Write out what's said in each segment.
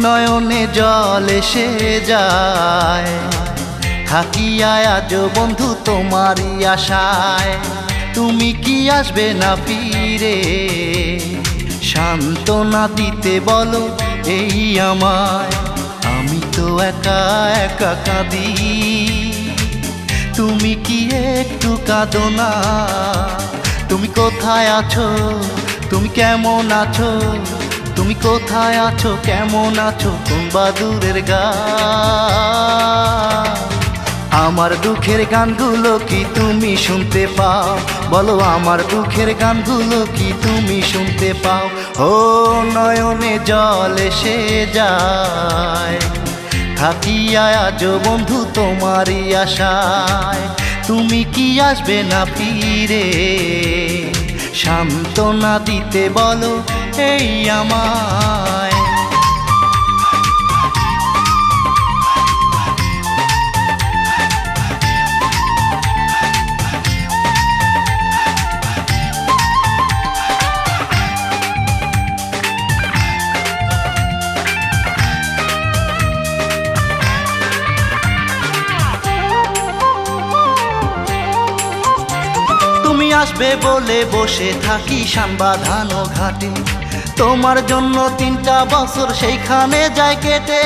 নয়নে জল এসে যায়, থাকি আজ বন্ধু তোমারই আশায়। তুমি কি আসবে না ফিরে, সান্ত্বনা দিতে বলো এই আমায়। আমি তো একা একা কাঁদি, তুমি কি একটু কাঁদো না? তুমি কোথায় আছো, তুমি কেমন আছো, তুমি কোথায় আছো, কেমন আছো, কোন বাদুরের গা? আমার দুঃখের গানগুলো কি তুমি শুনতে পাও? বলো আমার দুঃখের গানগুলো কি তুমি শুনতে পাও? ও নয়নে জল এসে যায়, থাকি আজ বন্ধু তোমারই আশায়। তুমি কি আসবে না ফিরে, সান্ত্বনা দিতে বলো এই আমায়। তুমি আসবে বলে বসে থাকি সানবাঁধানো ঘাটে, তোমার জন্য 3টা বছর সেইখানে যায় কেটে।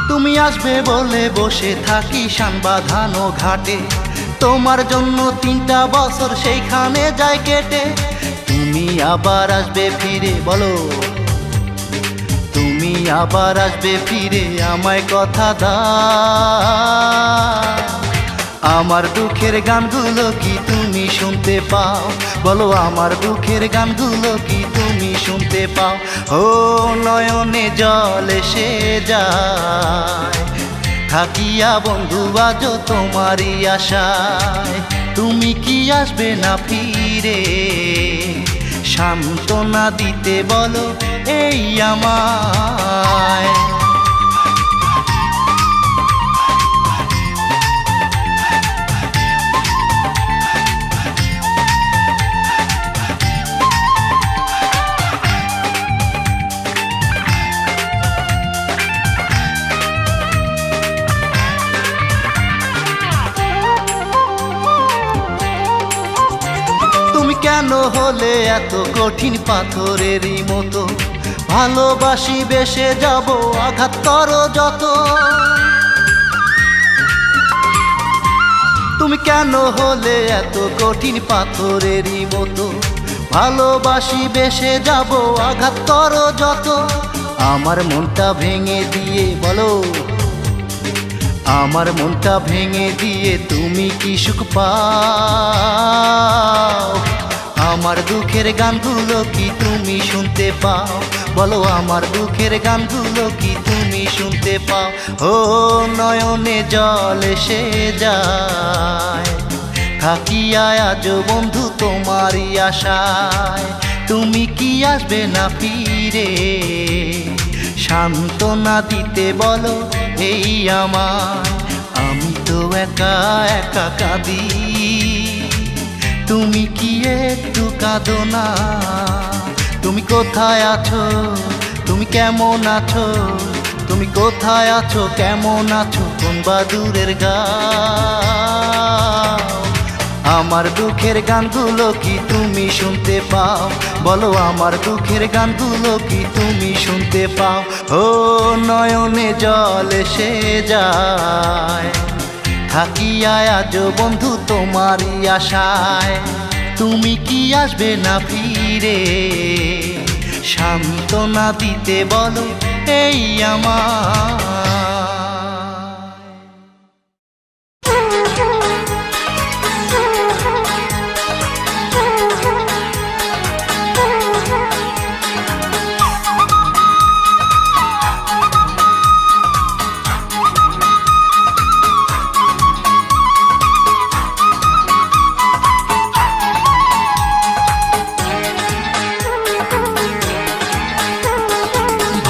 তুমি আসবে বলে বসে থাকি সানবাঁধানো ঘাটে, তোমার জন্য 3টা বছর সেইখানে যায় কেটে। তুমি আবার আসবে ফিরে, বলো তুমি আবার আসবে ফিরে, আমায় কথা দাও। আমার দুঃখের গানগুলো কি তুমি শুনতে পাও? বলো আমার দুঃখের গানগুলো কি তুমি শুনতে পাও? ও নয়নে জল এসে যায়, থাকিয়া বন্ধু আজ তোমারই আশায়। তুমি কি আসবে না ফিরে, সান্ত্বনা দিতে বলো এই আমায়। কেন হলে এত কঠিন পাথরেরই মতো, ভালোবাসি বেসে যাব আঘাত করো যত। তুমি কেন হলে এত কঠিন পাথরেরই মতো, ভালোবাসি বেসে যাব আঘাত করো যত। আমার মনটা ভেঙে দিয়ে বলো, আমার মনটা ভেঙে দিয়ে তুমি কি সুখ পাও? আমার দুঃখের গানগুলো কি তুমি শুনতে পাও? বলো আমার দুঃখের গানগুলো কি তুমি শুনতে পাও? ও নয়নে জল এসে যায়, থাকি আজ বন্ধু তোমারই আশায়। তুমি কি আসবে না ফিরে, সান্ত্বনা দিতে বলো এই আমায়। আমি তো একা একা কাঁদি, তুমি কি একটু কাঁদো না? তুমি কোথায় আছো, তুমি কেমন আছো, তুমি কোথায় আছো, কেমন আছো, কোন বাদুরের গা? আমার দুঃখের গানগুলো কি তুমি শুনতে পাও? বলো আমার দুঃখের গানগুলো কি তুমি শুনতে পাও? ও নয়নে জল এসে যায়, থাকি আজ বন্ধু তোমারই আশায়। তুমি কি আসবে না ফিরে, সান্ত্বনা দিতে বলো এই আমায়।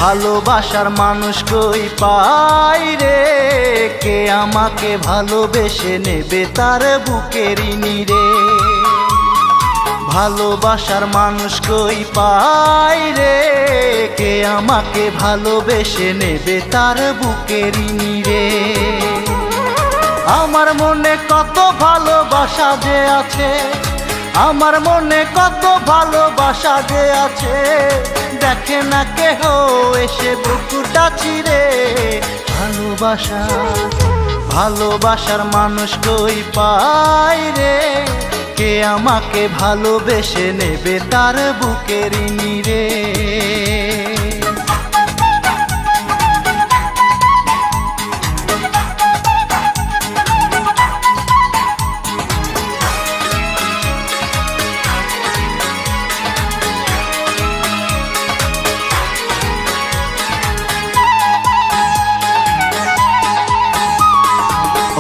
ভালোবাসার মানুষ কই পাই রে, কে আমাকে ভালোবেসে নেবে তার বুকের নীরে। ভালোবাসার মানুষ কই পাই রে, কে আমাকে ভালোবেসে নেবে তার বুকের নিরে। আমার মনে কত ভালোবাসা যে আছে, আমার মনে কত ভালোবাসা যে আছে, দেখে না কেহ এসে বুকুটা চিরে। ভালোবাসা ভালোবাসার মানুষ কই পাই রে, কে আমাকে ভালোবেসে নেবে তার বুকের নিরে।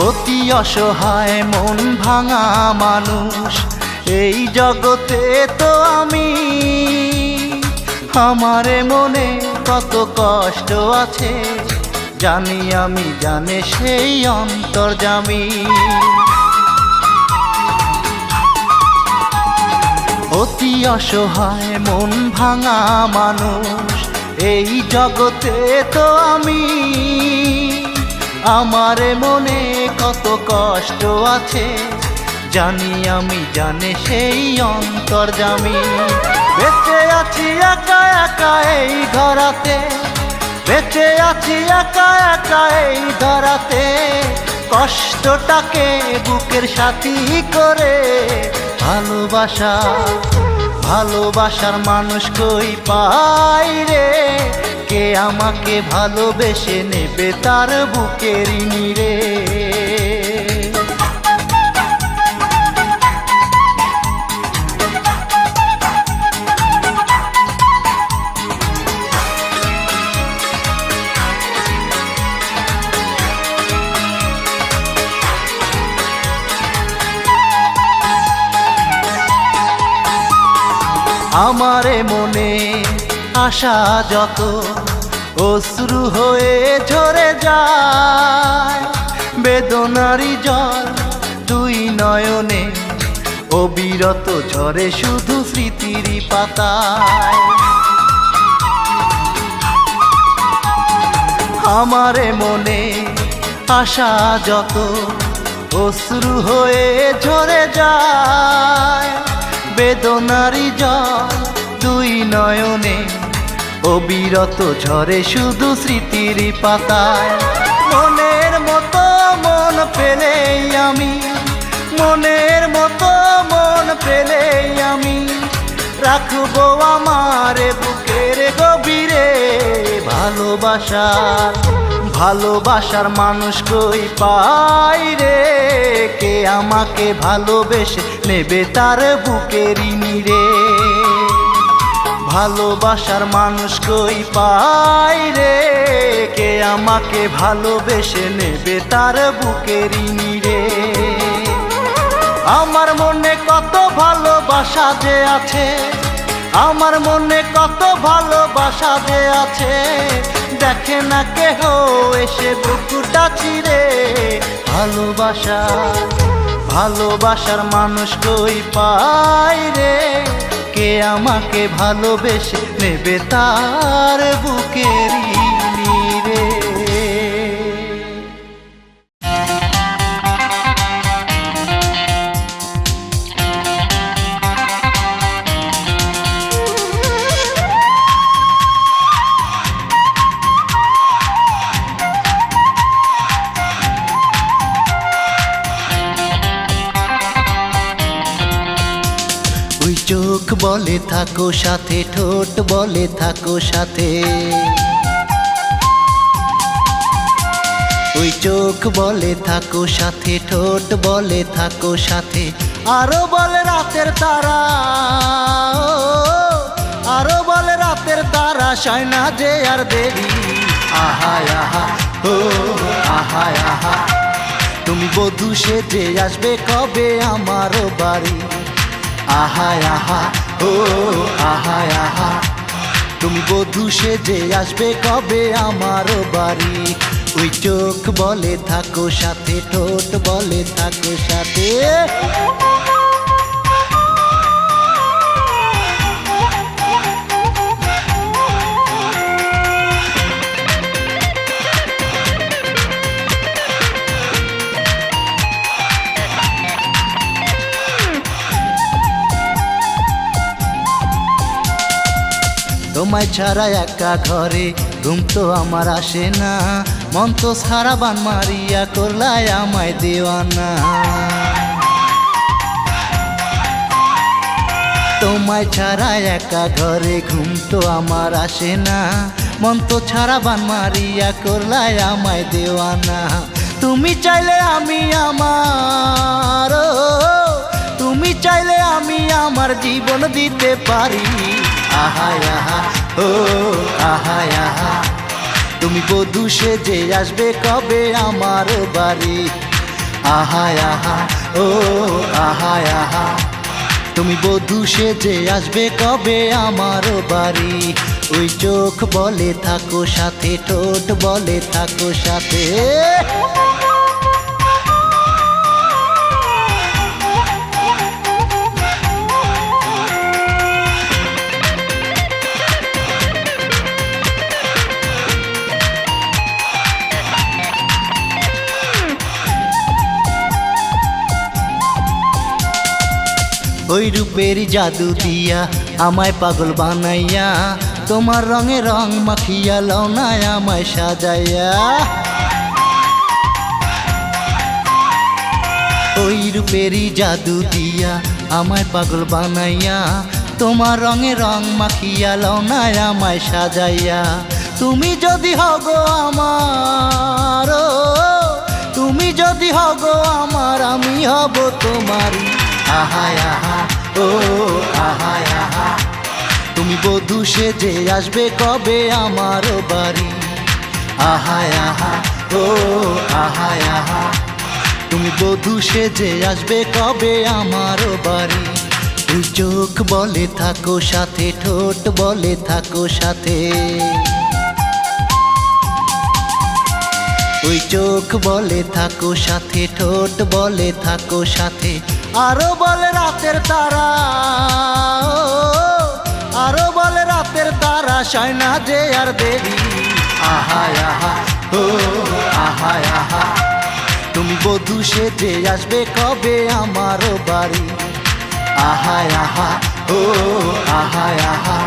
অতি অসহায় মন ভাঙা মানুষ এই জগতে তো আমি, আমারে মনে কত কষ্ট আছে জানি আমি, জানে সেই অন্তর্যামী। অতি অসহায় মন ভাঙা মানুষ এই জগতে তো আমি, আমারে মনে কত কষ্ট আছে জানি আমি, জানে সেই অন্তর্যামী। বেঁচে আছি একা একা এই ধরাতে, বেঁচে আছি একা একা এই ধরাতে, কষ্টটাকে বুকের সাথী করে। ভালোবাসা ভালোবাসার মানুষ কই পাই রে, কে আমাকে ভালোবেসে নেবে তার বুকের নিরে। আমারে মনে আশা যত অশ্রু হয়ে ঝরে যায়, বেদনারি জল দুই নয়নে অবিরত ঝরে শুধু স্মৃতির পাতায়। আমারে মনে আশা যত অশ্রু হয়ে ঝরে যায়, বেদনারি জল দুই নয়নে অবিরত ঝরে শুধু স্মৃতির পাতায়। মনের মতো মন পেলেই আমি, মনের মতো মন পেলেই আমি, রাখবো আমার বুকের গভীরে। ভালোবাসার ভালোবাসার মানুষ কই পাই রে, কে আমাকে ভালোবেসে নেবে তার বুকের নিরে। ভালোবাসার মানুষ কই পাই রে, কে আমাকে ভালোবেসে নেবে তার বুকের নিরে। আমার মনে কত ভালোবাসা যে আছে, আমার মনে কত ভালোবাসা যে আছে, দেখে না কেহ এসে বুকুটা চিরে। ভালোবাসা ভালোবাসার মানুষ কই পাই রে, কে আমাকে ভালোবেসে নেবে তার বুকের নিরে। চোখ বলে থাকো সাথে, ঠোঁট বলে থাকো সাথে, ওই চোখ বলে থাকো সাথে, ঠোঁট বলে থাকো সাথে, আরো বলে রাতের তারা, আরো বলে রাতের তারা, সয় না যে আর দেরি। আহা আহা ও আহা আহা, তুমি বধূ সেজে আসবে কবে আমার বাড়ি। আহা আহা ও আহা আহা, তুমি বধূ সেজে আসবে কবে আমার বাড়ি। ওই চোখ বলে থাকো সাথে, ঠোঁট বলে থাকো সাথে। তোমায় ছাড়া একা ঘরে ঘুম তো আমার আসে না, মন তো সারা বান মারিয়া করলাই আমায় দেওয়ানা। তোমায় ছাড়া একা ঘরে ঘুম তো আমার আসে না, মন তো ছাড়া বান মারিয়া করলাই আমায় দেওয়ানা। তুমি চাইলে আমি আমার, তুমি চাইলে আমি আমার জীবন দিতে পারি। আহা আহা ও আহা আহা, তুমি বধূ সেজে আসবে কবে আমার বাড়ি। আহা আহা ও আহা আহা, তুমি বধূ সেজে আসবে কবে আমার বাড়ি। ওই চোখ বলে থাকো সাথে, ঠোঁট বলে থাকো সাথে। ওই রূপের জাদু দিয়া আমায় পাগল বানাইয়া, তোমার রঙে রং মাখিয়া লওনায় আমায় সাজাইয়া। ওই রূপের জাদু দিয়া আমায় পাগল বানাইয়া, তোমার রঙে রং মাখিয়া লওনায় আমায় সাজাইয়া। তুমি যদি হগো আমার, তুমি যদি হগো আমার, আমি হব তোমারই। আহা আহা ও আহা আহা, তুমি বধূ সেজে আসবে কবে আমার বাড়ি। আহা আহা ও আহা আহা, তুমি বধূ সেজে আসবে কবে আমার বাড়ি। তুই চোখ বলে থাকো সাথে, ঠোঁট বলে থাকো সাথে। ওই চোখ বলে থাকো সাথে, ঠোঁট বলে থাকো সাথে। আরো বলে রাতের তারা, আরো বলে রাতের তারা, সয় না যে আর দেরি। আহা আহা ও আহা আহা, তুমি বধূ সেজে আসবে কবে আমার বাড়ি। আহা আহা ও আহা আহা,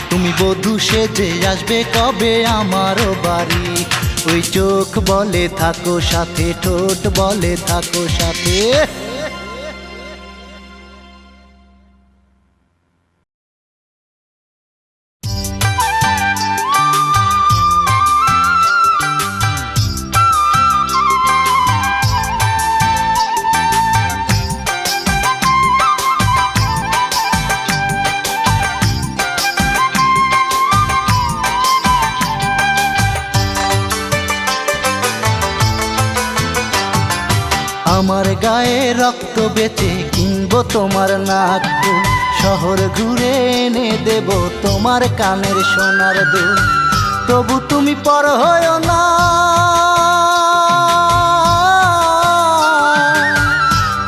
তুমি বধূ সেজে আসবে কবে আমার বাড়ি। ওই চোখ বলে থাকো সাথে, ঠোঁট বলে থাকো সাথে। আমার গায়ে রক্ত বেচে কিনবো তোমার নাক ফুল, শহর ঘুরে এনে দেব তোমার কানের সোনার দুল। তবু তুমি পর হয়ো না,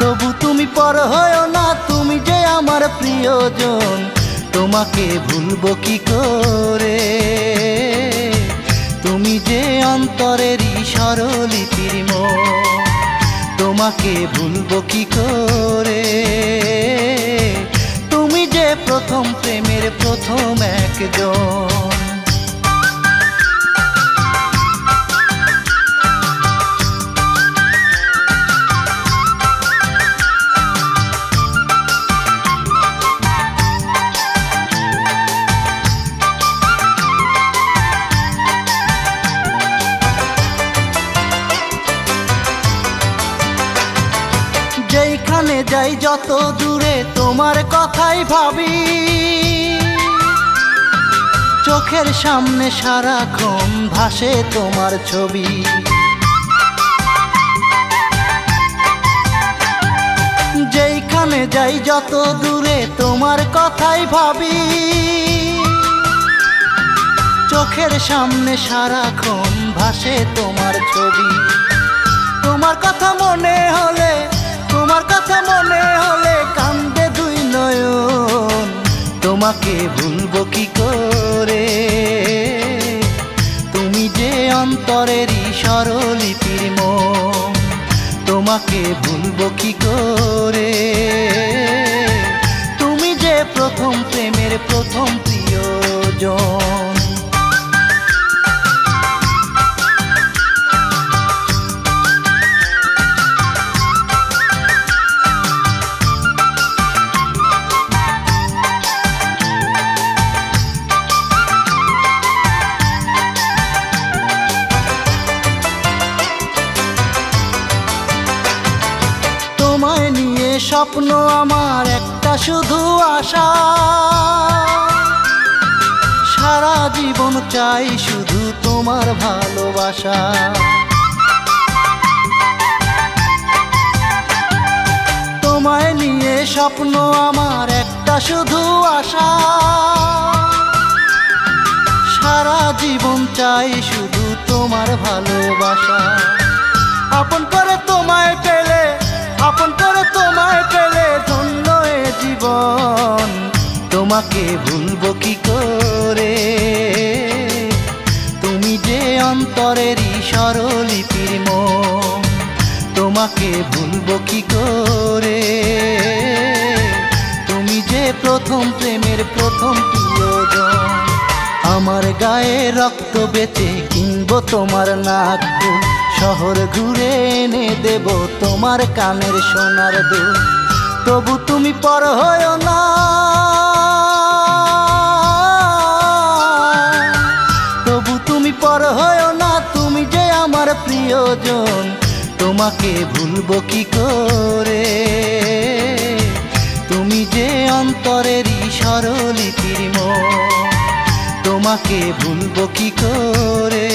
তবু তুমি পর হয়ো না, তুমি যে আমার প্রিয়জন। তোমাকে ভুলবো কি করে, তুমি যে অন্তরেরই স্বরলিপির মন। তোমাকে ভুলবো কি করে, তুমি যে প্রথম প্রেমের প্রথম একজন। যেখানে যাই যত দূরে তোমার কথাই ভাবি, চোখের সামনে সারাক্ষণ ভাসে তোমার ছবি। যেখানে যাই যত দূরে তোমার কথাই ভাবি, চোখের সামনে সারাক্ষণ ভাসে তোমার ছবি। তোমার কথা মনে হলে, তোমার কথা মনে হলে কান্দে দুই নয়ন। তোমাকে ভুলবো কি করে, তুমি যে অন্তরেরই স্বরলিপির মন। তোমাকে ভুলবো কি করে, তুমি যে প্রথম প্রেমের প্রথম প্রিয়জন। প্রিয়জন। তোমায় নিয়ে স্বপ্ন আমার একটা শুধু আশা, সারা জীবন চাই শুধু তোমার ভালোবাসা। তোমায় নিয়ে স্বপ্ন আমার একটা শুধু আশা, সারা জীবন চাই শুধু তোমার ভালোবাসা। আপন করে তোমায় পেলে, আপন করে তোমায় পেলে ধন্য এ জীবন। তোমাকে ভুলবো কি করে, তুমি যে অন্তরেরই স্বরলিপির মন। তোমাকে ভুলবো কি করে, তুমি যে প্রথম প্রেমের প্রথম প্রিয়জন। আমার গায়ে রক্ত বেচে কিনবো তোমার নাক ফুল, শহর ঘুরে এনে দেব তোমার কানের সোনার দুল। তবু তুমি পর হয়ো না, তবু তুমি পর হয়ো না, তুমি যে আমার প্রিয়জন। তোমাকে ভুলবো কি করে, তুমি যে অন্তরেরই স্বরলিপির মন। তোমাকে ভুলবো কি করে,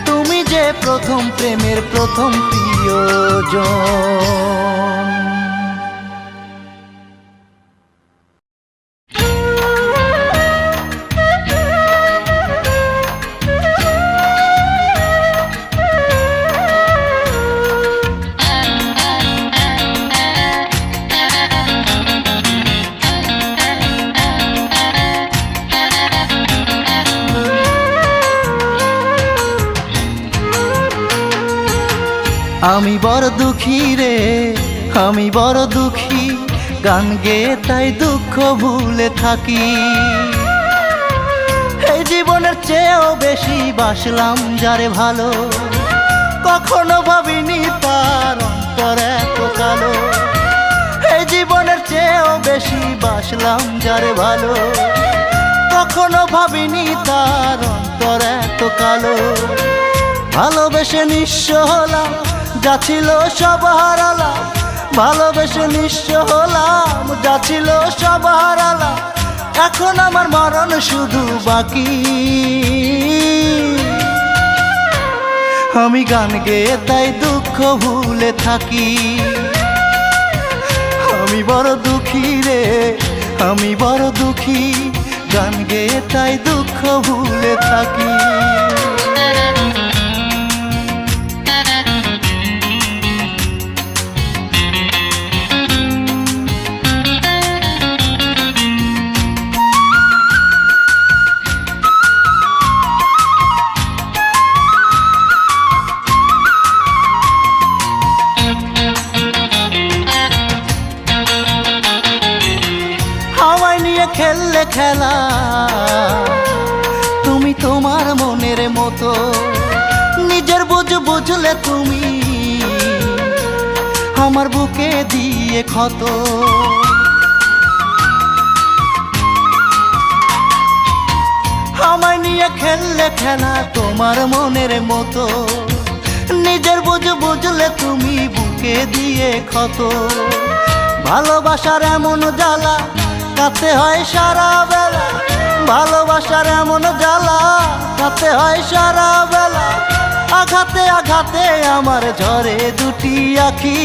তুমি যে প্রথম প্রেমের প্রথম প্রিয়জন। আমি বড় দুঃখী রে, আমি বড় দুঃখী, গান গেয়ে তাই দুঃখ ভুলে থাকি। এই জীবনের চেয়েও বেশি বাসলাম যারে ভালো, কখনো ভাবিনি তার অন্তর এত কালো। এই জীবনের চেয়েও বেশি বাসলাম যারে ভালো, কখনো ভাবিনি তার অন্তর এত কালো। ভালোবেসে নিঃস্ব হলাম, যা ছিল সব হারালাম। ভালোবেসে নিঃস্ব হলাম, যা ছিল সব হারালাম। এখন আমার মরণ শুধু বাকি। আমি গান গেয়ে তাই দুঃখ ভুলে থাকি। আমি বড় দুঃখী রে, আমি বড় দুঃখী, গান গেয়ে তাই দুঃখ ভুলে থাকি। খেললে খেলা তুমি তোমার মনের মতো, নিজের বুঝ বুঝলে তুমি আমার বুকে দিয়ে ক্ষত। আমায় নিয়ে খেললে খেলা তোমার মনের মতো, নিজের বুঝ বুঝলে তুমি বুকে দিয়ে ক্ষত। ভালোবাসার এমন জ্বালা কাতে হয় সারা বেলা, ভালোবাসার এমন জ্বালা কাতে হয় সারা বেলা। আঘাতে আঘাতে আমার ঝরে দুটি আখি।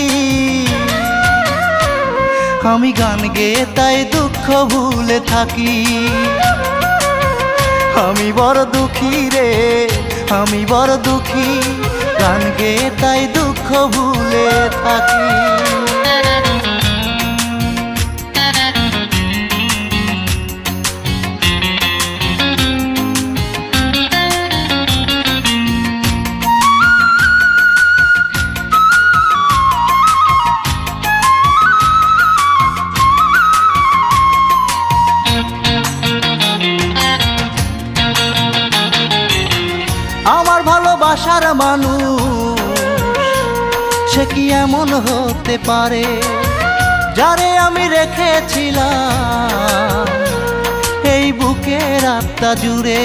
আমি গান গেয়ে তাই দুঃখ ভুলে থাকি। আমি বড় দুঃখী রে, আমি বড় দুঃখী, গান গেয়ে তাই দুঃখ ভুলে থাকি। ভালোবাসার মানুষ সে কি এমন হতে পারে, যারে আমি রেখেছিলাম এই বুকের আত্মা জুড়ে।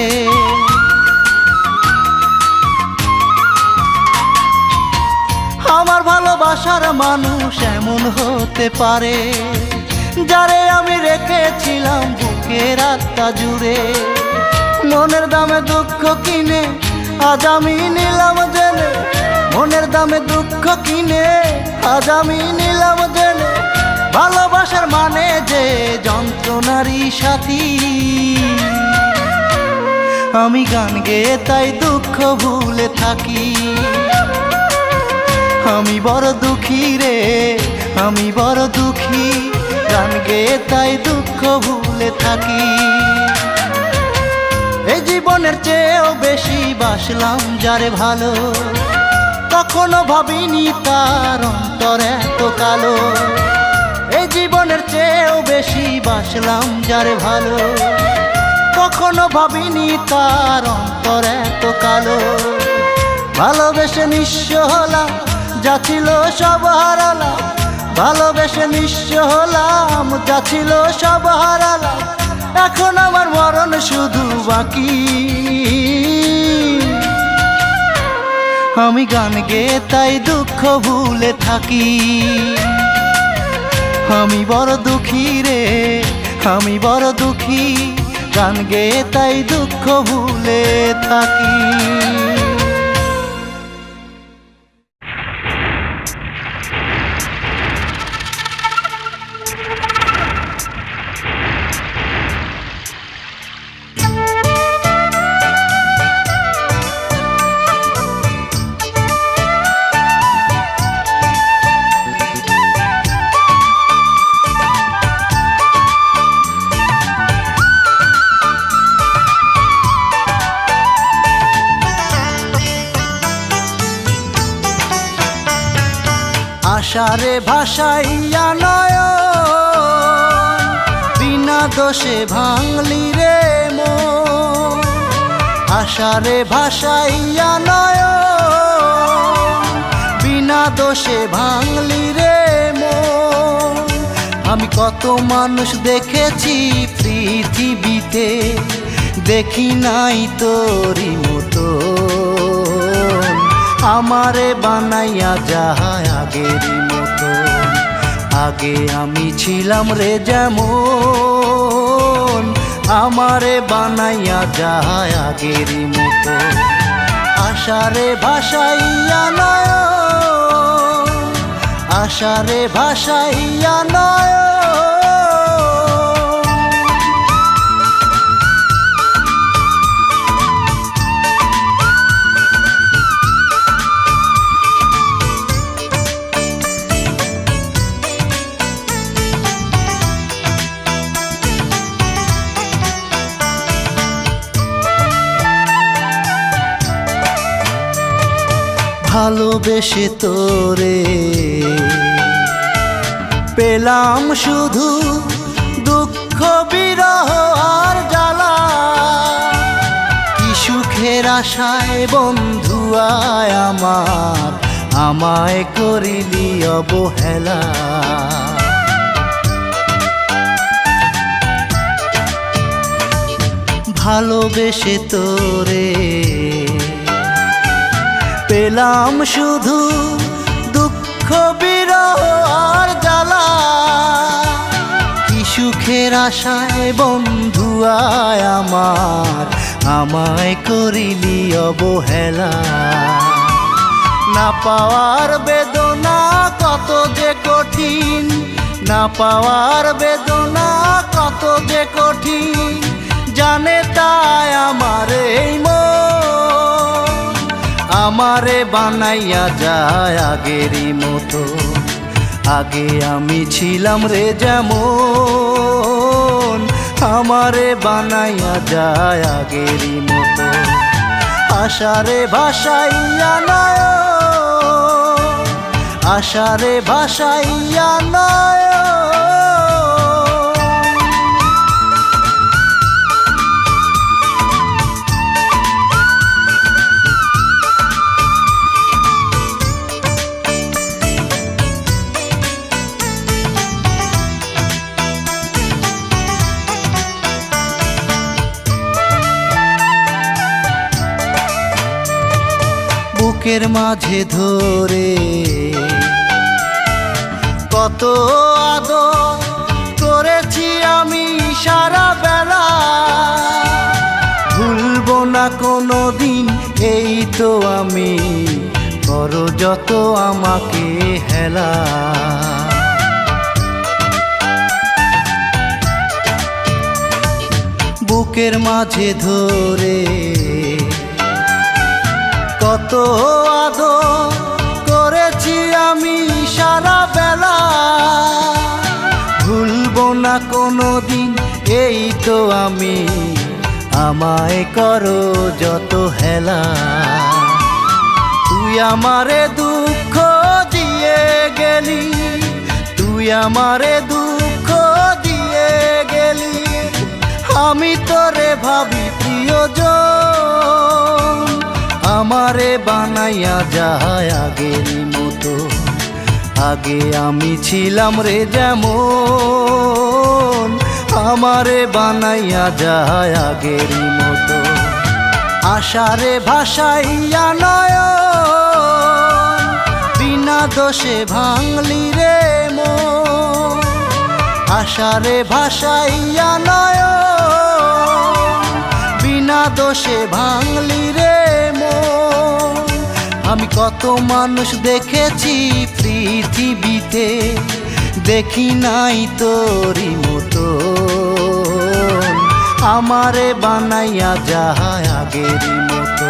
আমার ভালোবাসার মানুষ এমন হতে পারে, যারে আমি রেখেছিলাম বুকের আত্মা জুড়ে। মনের দামে দুঃখ কিনে আজ আমি নিলাম জেনে, মনের দামে দুঃখ কিনে আজ আমি নিলাম জেনে, ভালোবাসার মানে যে যন্ত্রণারই সাথী। আমি গান গেয়ে তাই দুঃখ ভুলে থাকি। আমি বড় দুঃখী রে, আমি বড় দুঃখী, গান গেয়ে তাই দুঃখ ভুলে থাকি। এই জীবনের চেয়েও বেশি বাসলাম যারে ভালো, কখনো ভাবিনি তার অন্তর এত কালো। এই জীবনের চেয়েও বেশি বাসলাম যারে ভালো, কখনো ভাবিনি তার অন্তর এত কালো। ভালোবেসে নিঃস্ব হলাম, যা ছিল সব হারালাম। ভালোবেসে নিঃস্ব হলাম, যা ছিল সব হারালাম। এখন আমার মরণ শুধু বাকি। আমি গান গেয়ে তাই দুঃখ ভুলে থাকি। আমি বড় দুঃখী রে, আমি বড় দুঃখী, গান গেয়ে তাই দুঃখ ভুলে থাকি। আশারে ভাসাইয়া নয়ন, বিনা দোষে ভাঙলি রে মন। আশারে ভাসাইয়া নয়ন, বিনা দোষে ভাঙলি রে মন। আমি কত মানুষ দেখেছি পৃথিবীতে, দেখি নাই তোরি মতো। আমারে বানাইয়া যায় আগেরই মতো। আগে আমি ছিলাম রে যেমন, আমারে বানাইয়া যায় আগেরই মতো। আশারে ভাসাইয়া নয়ন, আশারে ভাসাইয়া নয়ন। ভালোবেসে তোরে পেলাম শুধু দুঃখ বিরহ আর জ্বালা। কি সুখের আশায় বন্ধু আয় আমার, আমায় করিলি অবহেলা। ভালোবেসে তোরে পেলাম শুধু দুঃখ বিরহ আর জ্বালা। কি সুখের আশায় বন্ধু আয় আমার, আমায় করিলি অবহেলা। না পাওয়ার বেদনা কত যে কঠিন, না পাওয়ার বেদনা কত যে কঠিন, জানে তাই আমার এই মন। আমারে বানাইয়া যায় আগেরই মতো। আগে আমি ছিলাম রে যেমন, আমারে বানাইয়া যায় আগেরই মতো। আশারে ভাসাইয়া নয়ন, আশারে ভাসাইয়া নয়ন। বুকের মাঝে ধরে কত আদর করেছি আমি সারা বেলা, ভুলবো না কোনো দিন এই তো আমি, করো যত আমাকে হেলা। বুকের মাঝে ধরে কত আদর করেছি আমি সারা বেলা, ভুলবো না কোনো দিন এই তো আমি, আমায় করো যত হেলা। তুই আমারে দুঃখ দিয়ে গেলি, তুই আমারে দুঃখ দিয়ে গেলি, আমি তোরে ভাবি প্রিয়জন, আমারে বানাইয়া যায় আগের মতো। আগে আমি ছিলাম রে যেমন, আমারে বানাইয়া যায় আগের মতো। আশারে ভাসাইয়া নয়ন, বিনা দোষে ভাঙলি রে মন। আশারে ভাসাইয়া নয়ন, বিনা দোষে ভাঙলি রে মন। আমি কত মানুষ দেখেছি পৃথিবীতে, দেখি নাই তোরি মতো, আমারে বানাইয়া যায় আগের মতো।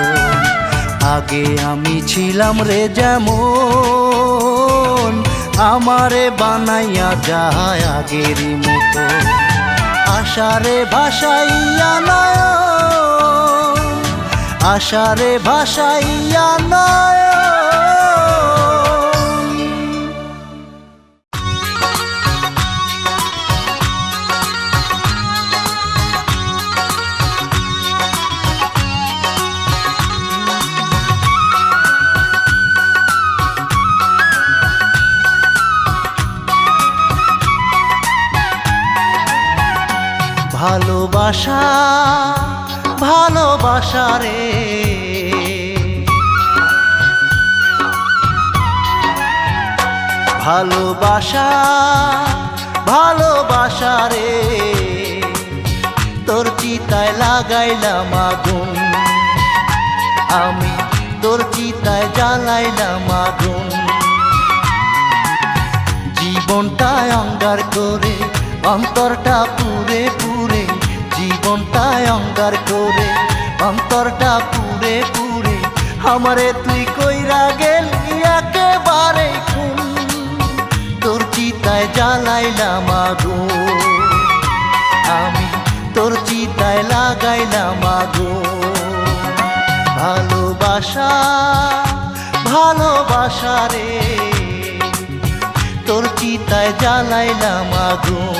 আগে আমি ছিলাম রে যেমন, আমারে বানাইয়া যায় আগের মতো। আশারে ভাসাইয়া নয়ন, আশারে ভাসাইয়া নয়ন। ভালোবাসা ভালোবাসা রে, ভালোবাসা ভালোবাসা রে, তোর চিতায় লাগাইলাম আগুন, আমি তোর চিতায় জ্বালাইলাম আগুন। জীবনটায় অঙ্গার করে অন্তরটা পুরে পুরে, জীবনটায় অঙ্গার করে অন্তরটা পুরে পুরে, আমারে তুই কইরা গেলি একেবারে খুন। তোর চিতায় জ্বালাইলাম আগুন, আমি তোর চিতায় লাগাইলাম আগুন। ভালোবাসা ভালোবাসা রে, তোর চিতায় জ্বালাইলাম আগুন,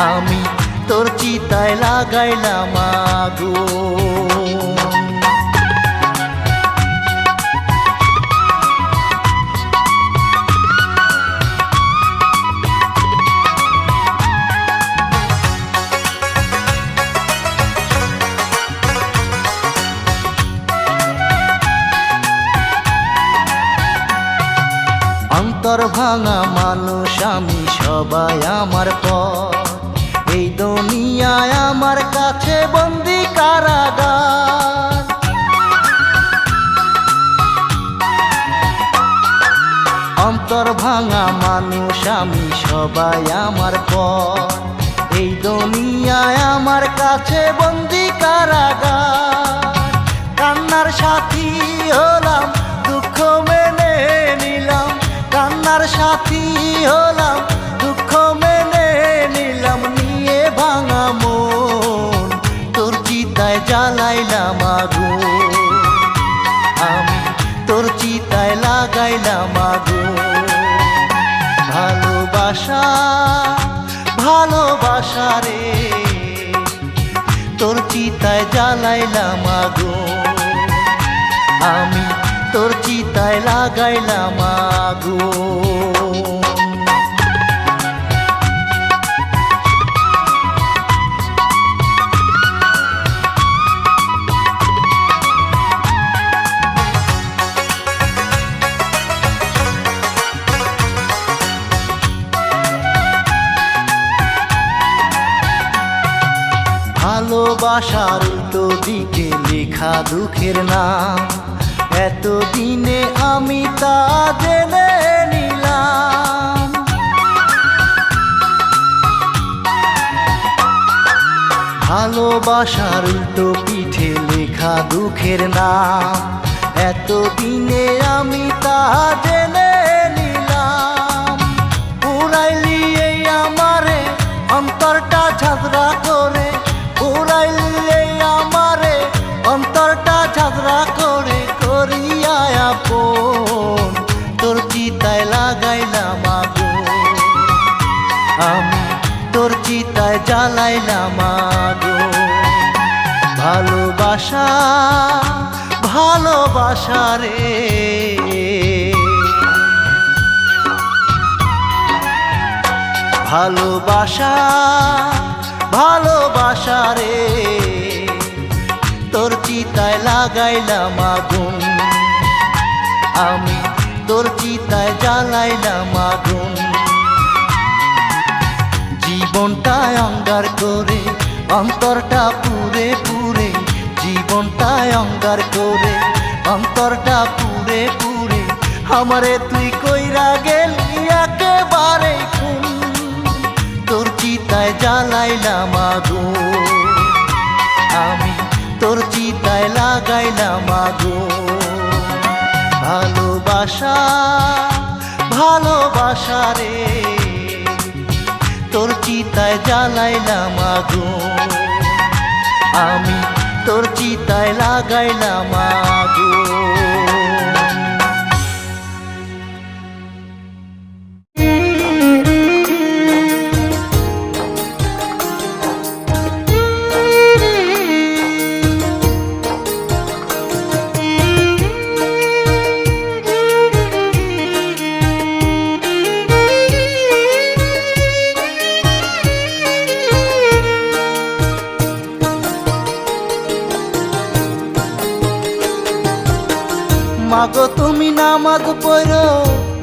আমি তোর চিতায় লাগাইলাম আগুন। অন্তর ভাঙা মানুষ আমি সবাই আমার পর, এই দুনিয়ায় আমার কাছে বন্দি কারাগার। অন্তর ভাঙা মানুষ আমি সবাই আমার পর, এই দুনিয়ায় আমার কাছে বন্দি কারাগার। কান্নার সাথী হলাম, দুঃখ মেনে নিলাম, কান্নার সাথী হলাম, দুঃখ মেনে নিলাম। নিয়ে ভাঙা মন, তোর চিতায় জ্বালাইলাম আগুন, আমি তোর চিতায় লাগাইলাম আগুন। ভালোবাসা ভালোবাসা রে, তোর চিতায় জ্বালাইলাম আগুন, আমি তোর চিতায় লাগাইলাম আগুন। ভালোবাসার উল্টো দিকে লেখা দুঃখের নাম, এতদিনে আমি তা জেনে নিলাম। ভালোবাসার উল্টো পিঠে লেখা দুঃখের নাম, এতদিনে আমি তা জেনে নিলাম। পুরাইলি এই আমারে অন্তরটা ঝাঁঝরা করে, পুরাইলি এই আমারে অন্তরটা ঝাঁঝরা করে, করিয়া আপন তোর চিতায় লাগাইলাম আগুন, আমি তোর চিতায় জ্বালাইলাম আগুন। ভালোবাসা ভালোবাসা রে, ভালোবাসা ভালোবাসা রে, তোর চিতায় লাগাইলাম আগুন, আমি তোর চিতায় জ্বালাইলাম আগুন। জীবনটা অঙ্গার করে অন্তরটা পুরে পুরে, জীবনটা অঙ্গার করে অন্তরটা পুরে পুরে, আমারে তুই কইরা গেলি একেবারে খুন, তোর চিতায় জ্বালাইলাম আগুন, আমি তোর চিতায় লাগাইলাম আগুন। ভালোবাসা ভালোবাসা রে, তোর চিতায় জ্বালাইলাম আগুন, আমি তোর চিতায় লাগাইলাম আগুন। মাগো তুমি নামাজ পড়ো,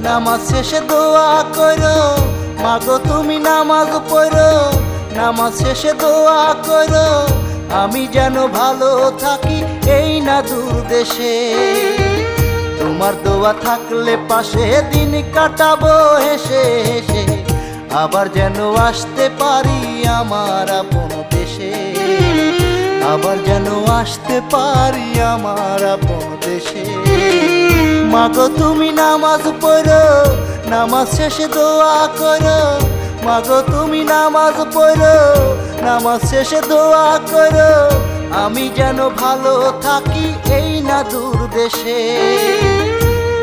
নামাজ শেষে দোয়া করো, মাগো তুমি নামাজ পড়ো, নামাজ শেষে দোয়া করো, আমি যেন ভালো থাকি এই না দূর দেশে। তোমার দোয়া থাকলে পাশে দিন কাটাবো হেসে হেসে, আবার যেন আসতে পারি আমার আপন দেশে, আবার যেন আসতে পারি আমার আপন দেশে। মাগো তুমি নামাজ পড়ো, নামাজ শেষে দোয়া করো, মাগো তুমি নামাজ পড়ো, নামাজ শেষে দোয়া করো, আমি যেন ভালো থাকি এই না দূর দেশে।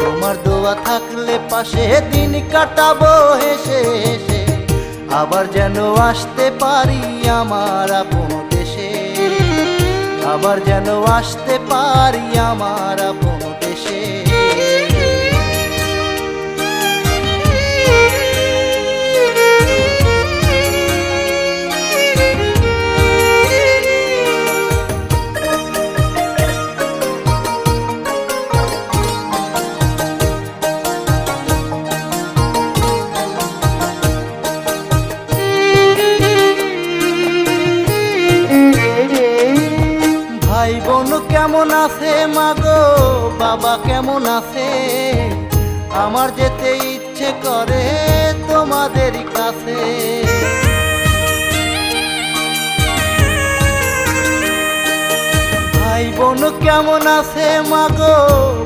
তোমার দোয়া থাকলে পাশে দিন কাটাবো হেসে হেসে, আবার যেন আসতে পারি আমার আপন দেশে, আবার যেন আসতে পারি আমার আপন দেশে। ভাই বোন কেমন আছে মাগো, বাবা কেমন আছে, আমার যেতে ইচ্ছে করে তোমাদের কাছে। ভাই বোন কেমন আছে মাগো,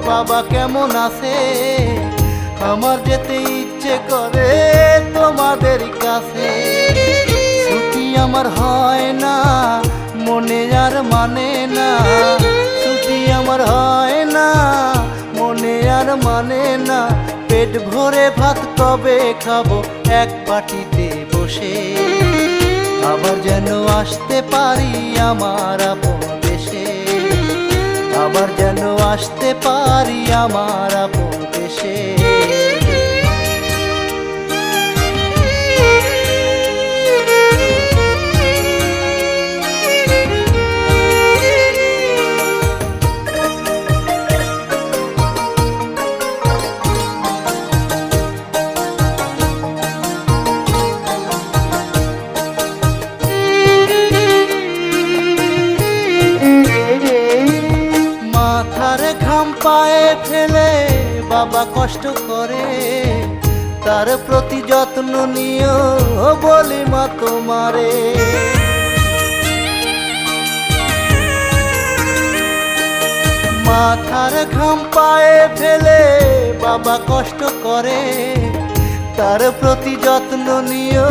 বাবা কেমন আছে, আমার যেতে ইচ্ছে করে তোমাদের কাছে। ছুটি আমার হয় না, মনে আর মানে না, ছুটি আমার হয় না, মনে আর মানে না, পেট ভরে ভাত কবে খাবো এক পাটিতে বসে, আবার যেন আসতে পারি আমার আপন দেশে, আবার যেন আসতে পারি আমার আপন দেশে। ঘাম পায়ে ফেলে বাবা কষ্ট করে, তার প্রতি যত্ন নিও বলি মা তোমারে। মাথার ঘাম পায়ে ফেলে বাবা কষ্ট করে, তার প্রতি যত্ন নিও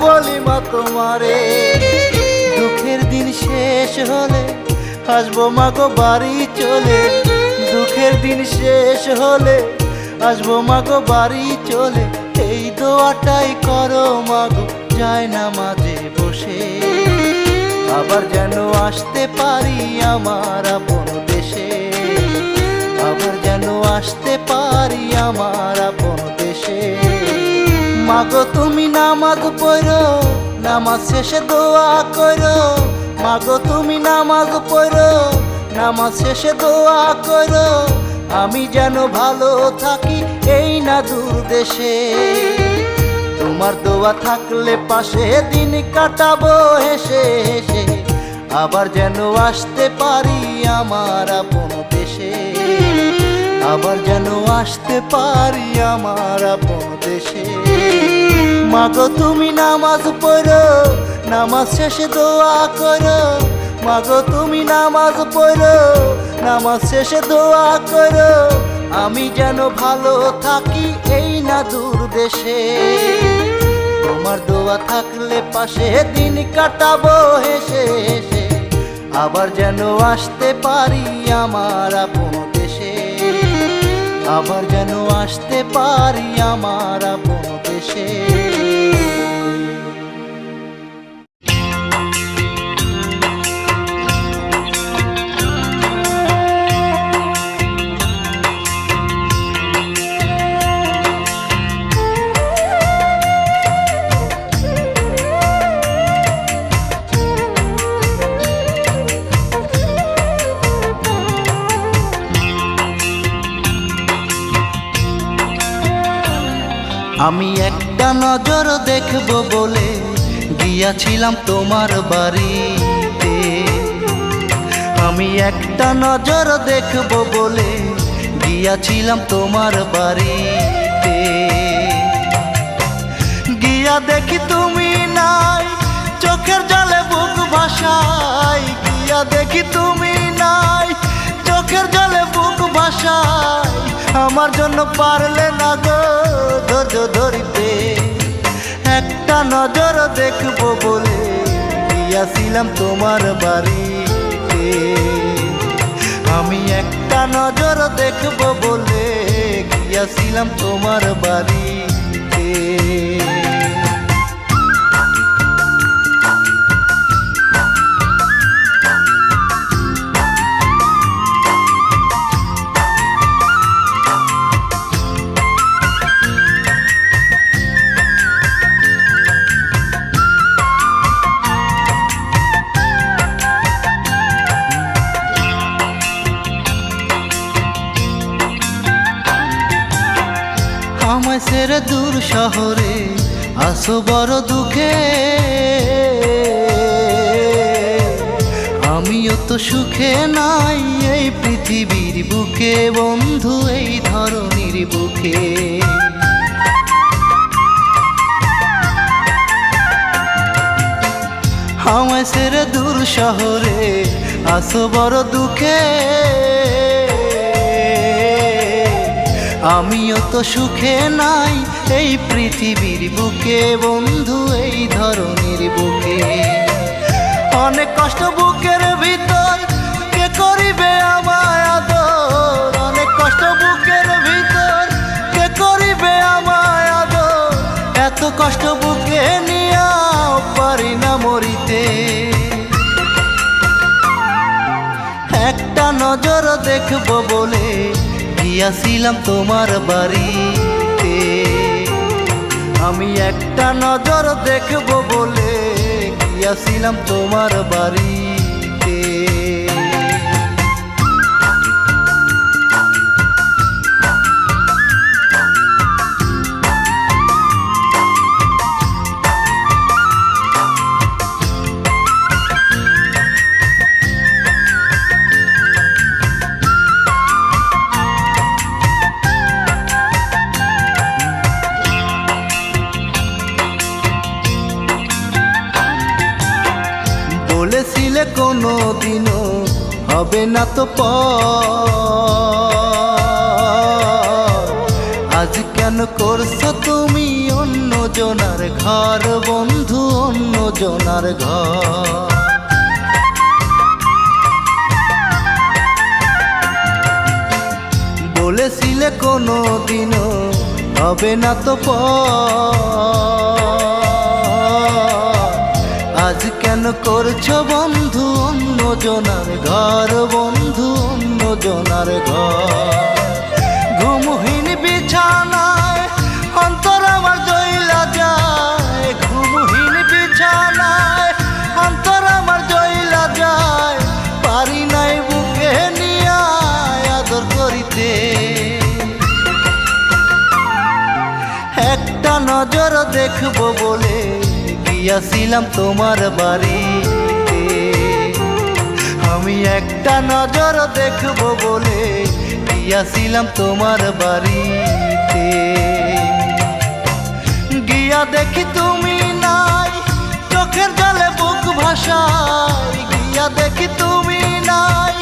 বলি মা তোমারে। দুঃখের দিন শেষ হলে আসবো মাগো বাড়ি চলে, দুঃখের দিন শেষ হলে আসবো মাগো বাড়ি চলে। এই দোয়াটাই করো মাগো যায় না মাঝে বসে, আবার যেন আসতে পারি আমার আপন দেশে, আবার যেন আসতে পারি আমার আপন দেশে। মাগো তুমি নামাজ পড়ো, নামাজ শেষে দোয়া করো, মাগো তুমি নামাজ পড়ো, নামাজ শেষে দোয়া করো। আমি যেন ভালো থাকি এই না দূর দেশে, তোমার দোয়া থাকলে পাশে দিন কাটাবো হেসে হেসে, আবার যেন আসতে পারি আমার আপন দেশে, আবার যেন আসতে পারি আমার আপন দেশে। মাগো তুমি নামাজ পড়ো, নামাজ শেষে দোয়া করো, মাগো তুমি নামাজ পড়ো, নামাজ শেষে দোয়া করো। আমি যেন ভালো থাকি এই না দূর দেশে, তোমার দোয়া থাকলে পাশে দিন কাটাবো হেসে হেসে, আবার যেন আসতে পারি আমার আপন দেশে, আবার যেন আসতে পারি আমার আপন দেশে। আমি একটা নজর দেখব বলে গিয়াছিলাম তোমার বাড়িতে, আমি একটা নজর দেখব বলে গিয়াছিলাম তোমার বাড়িতে। গিয়া দেখি তুমি নাই, চোখের জলে বুক ভাসাই, গিয়া দেখি তুমি নাই, চোখের জলে বুক ভাসাই। আমার জন্য পারলে না গো ধৈর্য ধরিতে, একটা নজর দেখব বলে গিয়াছিলাম তোমার বাড়িতে, আমি একটা নজর দেখব বলে গিয়াছিলাম তোমার বাড়িতে। আমায় ছেড়ে দূর শহরে আসো বড় দুঃখে, আমিও তো সুখে নাই এই পৃথিবীর বুকে বন্ধু, এই ধরনীর বুকে। আমায় ছেড়ে দূর শহরে আসো বড় দুঃখে, আমিও তো সুখে নাই এই পৃথিবীর বুকে বন্ধু, এই ধরনীর বুকে। অনেক কষ্ট বুকের ভিতর, কে করিবে আমায় আদর, অনেক কষ্ট বুকের ভিতর, কে করিবে আমায় আদর। এত কষ্ট বুকে নিয়াও পারি না মরিতে, একটা নজর দেখব বলে গিয়াছিলাম তোমার বাড়িতে, আমি একটা নজর দেখব বলে গিয়াছিলাম তোমার বাড়িতে। দিনও হবে না তো আজ কেন করছো তুমি অন্য জনার ঘর বন্ধু, অন্য জনার ঘর। বলেছিলে কোনো দিনও হবে না তো আজ কেন করছো বন্ধু অন্য জনার ঘর বন্ধু, অন্য জনার ঘর। ঘুমহীন বিছানায় অন্তর আমার জইলা যায়, ঘুমহীন বিছানায় অন্তর আমার জইলা যায়। পারি নাই বুকে নিয়া আদর করিতে, একটা নজর দেখবো বলে গিয়াছিলাম তোমার বাড়িতে। আমি একটা নজর দেখবো বলে গিয়াছিলাম তোমার বাড়িতে। গিয়া দেখি তুমি নাই, চোখের জলে বুক ভাসায়। গিয়া দেখি তুমি নাই,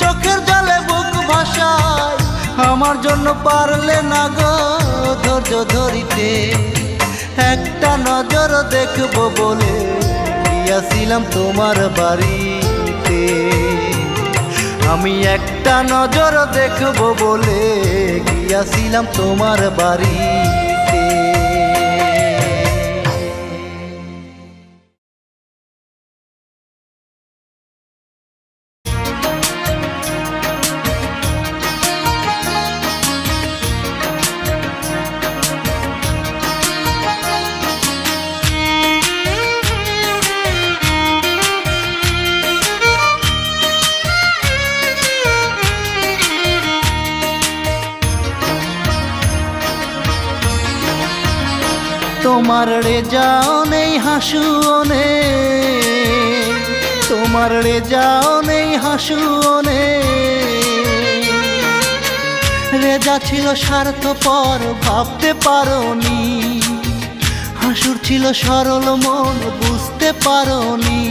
চোখের জলে বুক ভাসায়। আমার জন্য পারলে না গো ধৈর্য ধরিতে, একটা নজর দেখবো বলে গিয়াছিলাম তোমার বাড়িতে। আমি একটা নজর দেখবো বলে গিয়াছিলাম তোমার বাড়িতে। তোমার রেজাও নেই হাসুও নেই, তোমার রেজাও নেই হাসুও নেই। রেজা ছিল স্বার্থপর ভাবতে পারোনি, হাসুর ছিল সরল মন বুঝতে পারোনি।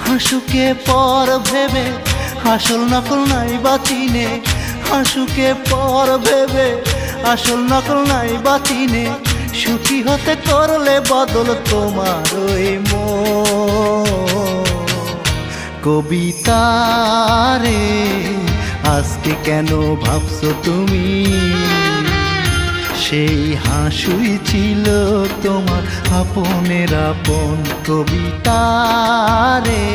হাসুকে পর ভেবে আসল নকল নাই বাচিনে, হাসুকে পর ভেবে আসল নকল নাই বাচিনে। সুখী হতে করলে বদল তোমার ওই কবিতা রে। আজকে কেন ভাবছো তুমি সেই হাসুই ছিল তোমার আপনের আপন কবিতা রে।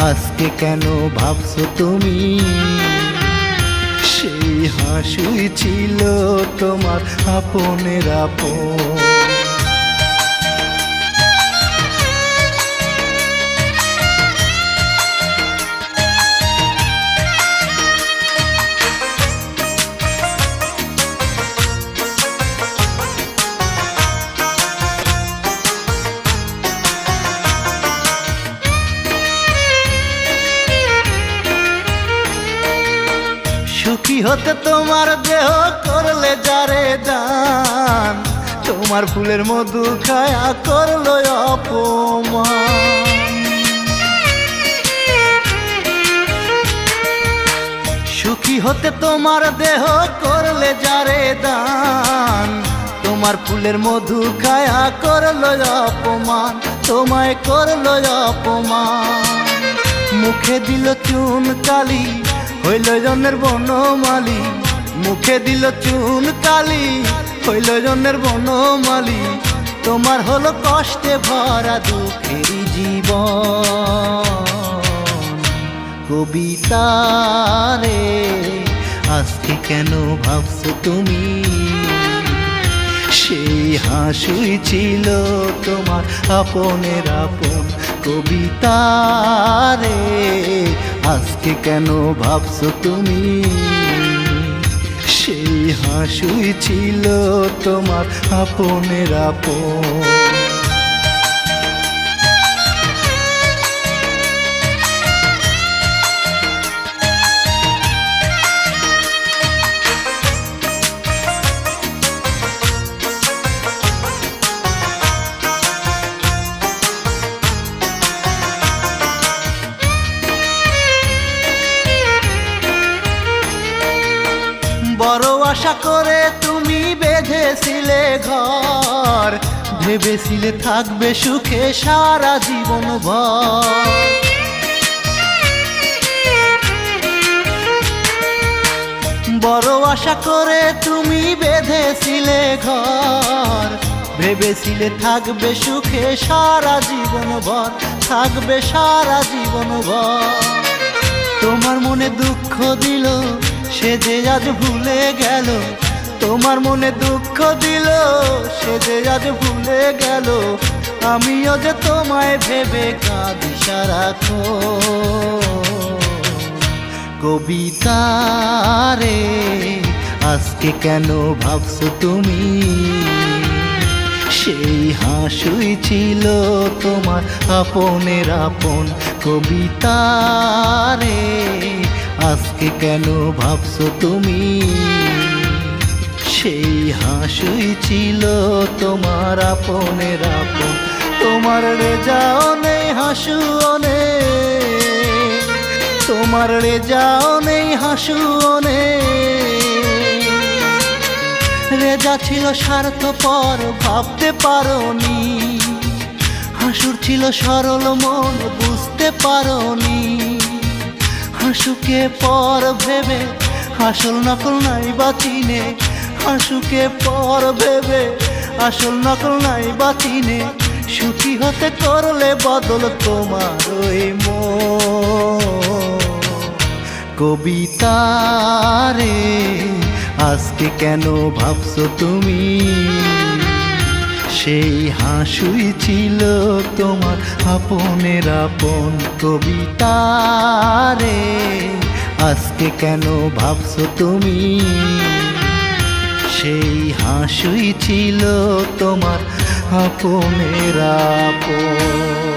আজকে কেন ভাবছো তুমি সেই হাসুই ছিল তোমার আপনের আপন। সুখী হতে তোমার দেহ করলে যারে দান, তোমার ফুলের মধু খায়া করলো অপমান। সুখী হতে তোমার দেহ করলে যারে দান, তোমার ফুলের মধু খায়া করলো অপমান, তোমায় করলো অপমান। মুখে দিল চুন কালি হইল জনের বনমালী, মুখে দিল চুন কালি হইল জনের বনমালী। তোমার হলো কষ্টে ভরা দুঃখের জীবন কবিতা রে। আজকে কেন ভাবছো তুমি সেই হাসুই ছিল তোমার আপনের আপন কবিতা রে। আজকে কেন ভাবছো তুমি সেই হাসুই ছিল তোমার আপনের আপন। বড় আশা করে তুমি বেঁধেছিলে ঘর, ভেবেছিলে থাকবে সুখে সারা জীবন ভর। বড় আশা করে তুমি বেঁধেছিলে ঘর, ভেবেছিলে থাকবে সুখে সারা জীবন ভর, থাকবে সারা জীবন ভর। তোমার মনে দুঃখ দিল সে যে আজ ভুলে গেল, তোমার মনে দুঃখ দিল সে যে আজ ভুলে গেল। আমিও যে তোমায় ভেবে কাঁদি সারাক্ষণ। কবিতা রে আজকে কেন ভাবছো তুমি, সেই হাসুই ছিল তোমার আপনের আপন। কবিতা রে আজকে কেন ভাবছো তুমি, সেই হাসুই ছিল তোমার আপনের আপন। তোমার রেজাও নেই হাসুও নেই, তোমার রেজাও নেই হাসুও নেই। রেজা ছিল স্বার্থপর ভাবতে পারোনি, হাসুর ছিল সরল মন বুঝতে পারোনি। হাসুকে পর ভেবে আসল নকল নাই বাচিনে, হাসুকে পর ভেবে আসল নকল নাই বাচিনে। সুখী হতে করলে বদল তোমার ওই মন। কবিতা রে আজকে কেন ভাবছো তুমি, সেই হাসুই ছিল তোমার আপনের আপন। কবিতা রে আজকে কেন ভাবছো তুমি, সেই হাসুই ছিল তোমার আপনের আপন।